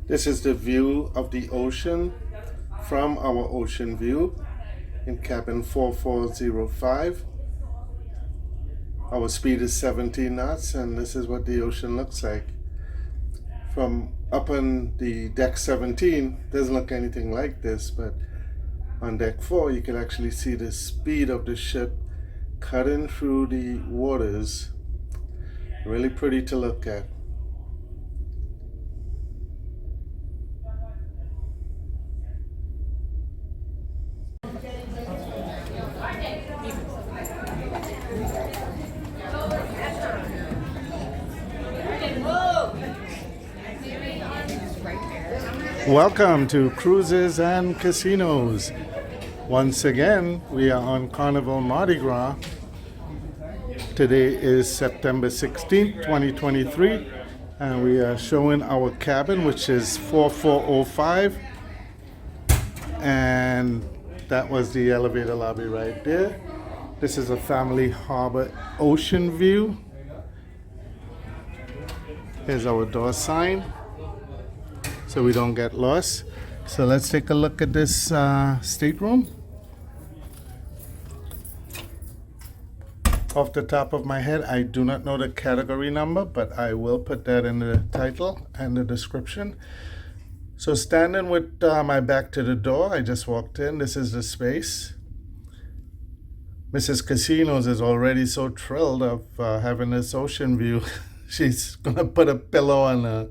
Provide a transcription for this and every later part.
This is the view of the ocean from our ocean view in cabin 4405. Our speed is 17 knots, and this is what the ocean looks like. From up on the deck 17, doesn't look anything like this, but on deck 4 you can actually see the speed of the ship cutting through the waters. Really pretty to look at. Welcome to Cruises and Casinos. Once again, we are on Carnival Mardi Gras. Today is September 16th, 2023, and we are showing our cabin, which is 4405. And that was the elevator lobby right there. This is a family harbor ocean view. Here's our door sign, so we don't get lost. So let's take a look at this stateroom. Off the top of my head, I do not know the category number, but I will put that in the title and the description. So standing with my back to the door, I just walked in. This is the space. Mrs. Casinos is already so thrilled of having this ocean view. She's gonna put a pillow and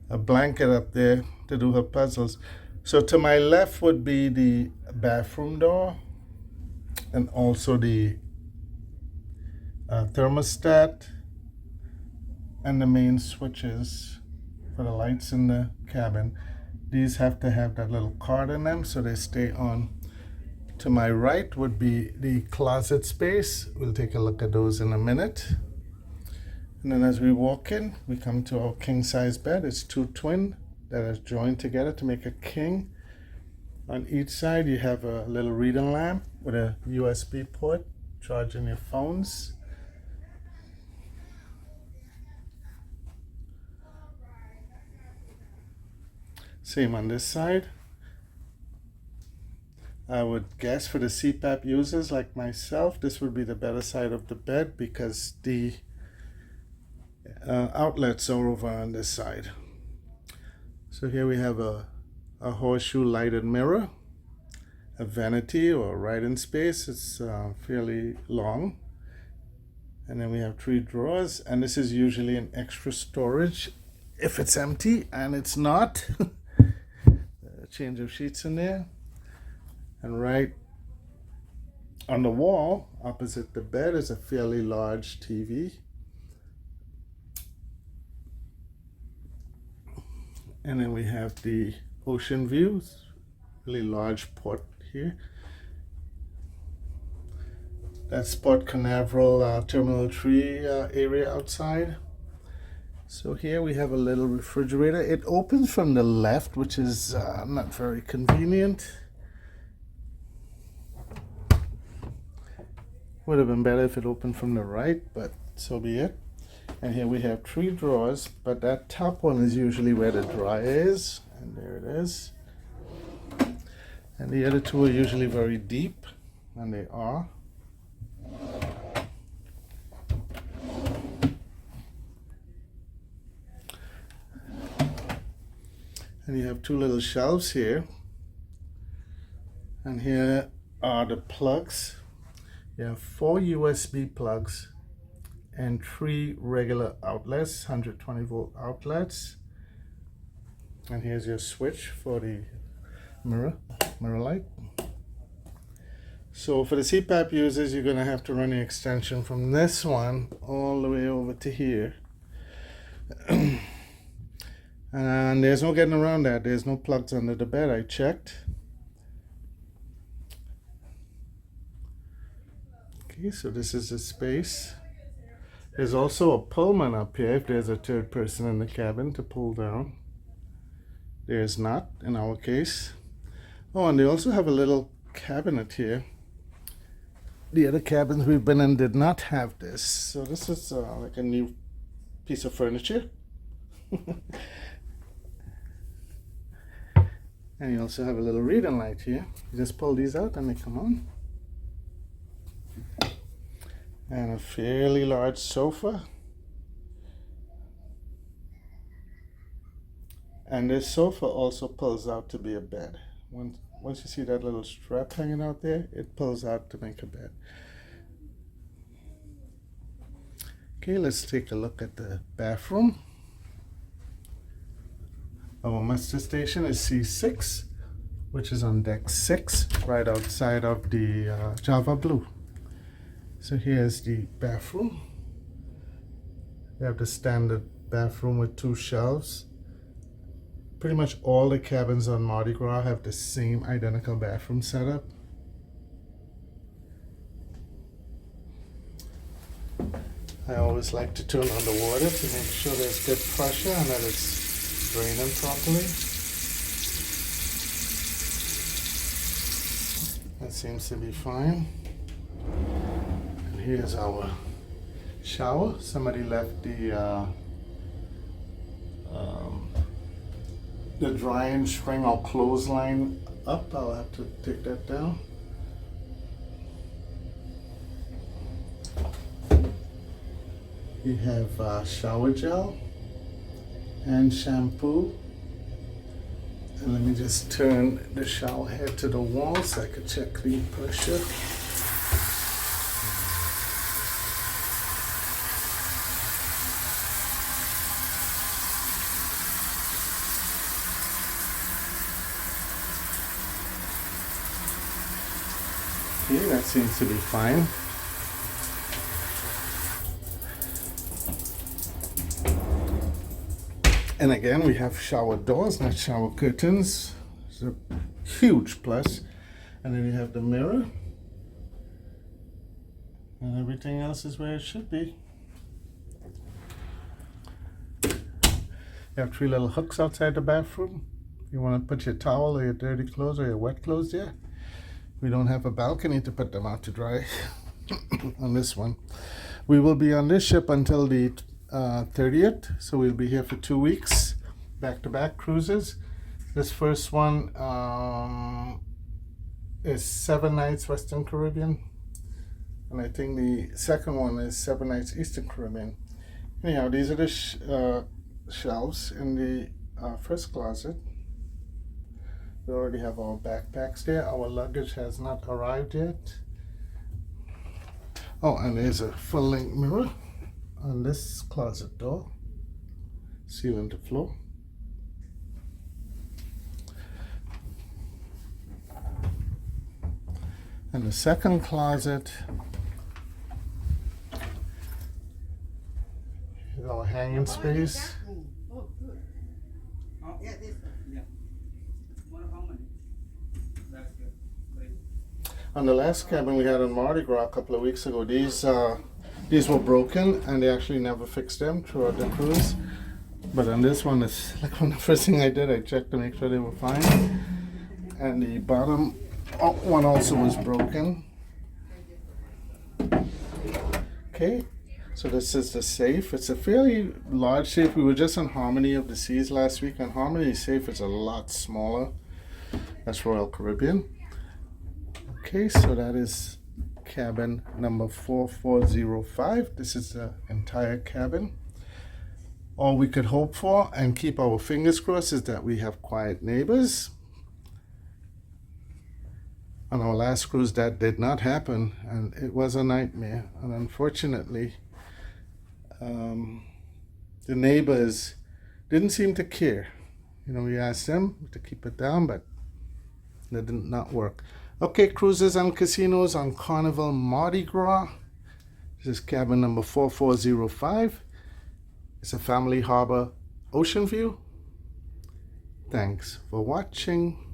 a blanket up there to do her puzzles. So to my left would be the bathroom door, and also the thermostat and the main switches for the lights in the cabin. These have to have that little card in them so they stay on. To my right would be the closet space. We'll take a look at those in a minute. And then as we walk in, we come to our king size bed. It's two twin that are joined together to make a king. On each side you have a little reading lamp with a USB port, charging your phones. Same on this side. I would guess for the CPAP users like myself, this would be the better side of the bed because the outlets are over on this side. So here we have a horseshoe lighted mirror, a vanity or writing space. It's fairly long. And then we have 3 drawers, and this is usually an extra storage if it's empty, and it's not. Change of sheets in there. And right on the wall opposite the bed is a fairly large TV. And then we have the ocean views, really large port here. That's Port Canaveral Terminal 3 area outside. So here we have a little refrigerator. It opens from the left, which is not very convenient. Would have been better if it opened from the right, but so be it. And here we have 3 drawers, but that top one is usually where the dryer is, and there it is. And the other 2 are usually very deep, and they are. And you have 2 little shelves here, and here are the plugs. You have 4 USB plugs and 3 regular outlets, 120 volt outlets. And here's your switch for the mirror light. So for the CPAP users, you're gonna have to run the extension from this one all the way over to here. And there's no getting around that. There's no plugs under the bed. I checked. Okay, so this is the space. There's also a pullman up here if there's a third person in the cabin to pull down. There's not in our case. Oh, and they also have a little cabinet here. The other cabins we've been in did not have this. So this is like a new piece of furniture. And you also have a little reading light here. You just pull these out and they come on. And a fairly large sofa. And this sofa also pulls out to be a bed. Once you see that little strap hanging out there, it pulls out to make a bed. Okay, let's take a look at the bathroom. Our muster station is C6, which is on deck 6, right outside of the Java Blue. So here's the bathroom. We have the standard bathroom with 2 shelves. Pretty much all the cabins on Mardi Gras have the same identical bathroom setup. I always like to turn on the water to make sure there's good pressure and that it's draining properly. That seems to be fine. And here's our shower. Somebody left the drying string or clothesline up. I'll have to take that down. You have shower gel and shampoo. And let me just turn the shower head to the wall so I could check the pressure. Okay, that seems to be fine. And again, we have shower doors, not shower curtains. It's a huge plus. And then you have the mirror. And everything else is where it should be. You have 3 little hooks outside the bathroom. You want to put your towel or your dirty clothes or your wet clothes there. We don't have a balcony to put them out to dry on this one. We will be on this ship until the 30th, so we'll be here for 2 weeks, back-to-back cruises. This first one is 7 nights Western Caribbean, and I think the second one is 7 nights Eastern Caribbean. Anyhow, these are the shelves in the first closet. We already have our backpacks there. Our luggage has not arrived yet. Oh, and there's a full-length mirror on this closet door, ceiling to floor. And the second closet is our hanging space. On the last cabin we had on Mardi Gras a couple of weeks ago, these were broken and they actually never fixed them throughout the cruise. But on this one, it's like one of the first thing I did, I checked to make sure they were fine. And the bottom one also was broken. Okay, so this is the safe. It's a fairly large safe. We were just on Harmony of the Seas last week, and Harmony safe is a lot smaller. That's Royal Caribbean. Okay, so that is cabin number 4405. This is the entire cabin. All we could hope for and keep our fingers crossed is that we have quiet neighbors. On our last cruise that did not happen, and it was a nightmare. And unfortunately, the neighbors didn't seem to care. You know, we asked them to keep it down, but that did not work. Okay, cruises and casinos on Carnival Mardi Gras. This is cabin number 4405. It's a family harbor ocean view. Thanks for watching.